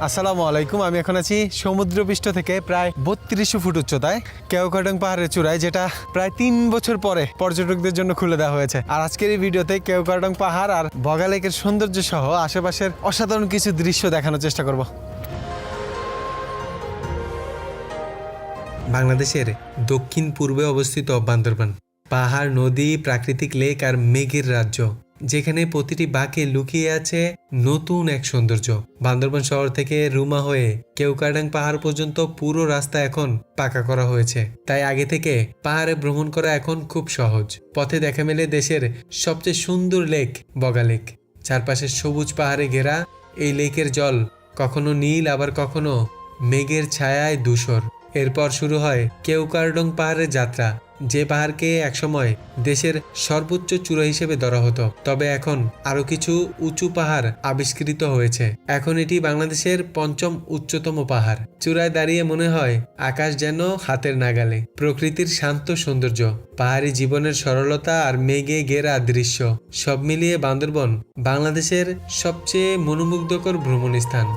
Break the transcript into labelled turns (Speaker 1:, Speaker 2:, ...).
Speaker 1: আসসালামু আলাইকুম। আমি এখন আছি সমুদ্রপৃষ্ঠ থেকে প্রায় 3200 ফুট উচ্চতায় কেওক্রাডং পাহাড়ের চূড়ায়, যেটা প্রায় 3 বছর পরে পর্যটকদের জন্য খুলে দেওয়া হয়েছে। আর আজকের এই ভিডিওতে কেওক্রাডং পাহাড় আর বগা লেকের সৌন্দর্য সহ আশেপাশের অসাধারণ কিছু দৃশ্য দেখানোর চেষ্টা করব।
Speaker 2: বাংলাদেশের দক্ষিণ পূর্বে অবস্থিত বান্দরবান পাহাড়, নদী, প্রাকৃতিক লেক আর মেঘের রাজ্য, যেখানে প্রতিটি বাঁকে লুকিয়ে আছে নতুন এক সৌন্দর্য। বান্দরবান শহর থেকে রুমা হয়ে কেওক্রাডং পাহাড় পর্যন্ত পুরো রাস্তা এখন পাকা করা হয়েছে, তাই আগে থেকে পাহাড়ে ভ্রমণ করা এখন খুব সহজ। পথে দেখা মেলে দেশের সবচেয়ে সুন্দর লেক বগা লেক। চারপাশে সবুজ পাহাড়ে ঘেরা এই লেকের জল কখনো নীল, আবার কখনো মেঘের ছায়ায় ধূসর। এরপর শুরু হয় কেওক্রাডং পাহাড়ের যাত্রা, যে পাহাড়কে একসময় দেশের সর্বোচ্চ চূড়া হিসেবে ধরা হতো, তবে এখন আরো কিছু উঁচু পাহাড় আবিষ্কৃত হয়েছে। এখন এটি বাংলাদেশের 5ম উচ্চতম পাহাড়। চূড়ায় দাঁড়িয়ে মনে হয় আকাশ যেন হাতের নাগালে। প্রকৃতির শান্ত সৌন্দর্য, পাহাড়ি জীবনের সরলতা আর মেঘে ঘেরা দৃশ্য, সব মিলিয়ে বান্দরবন বাংলাদেশের সবচেয়ে মনোমুগ্ধকর ভ্রমণ স্থান।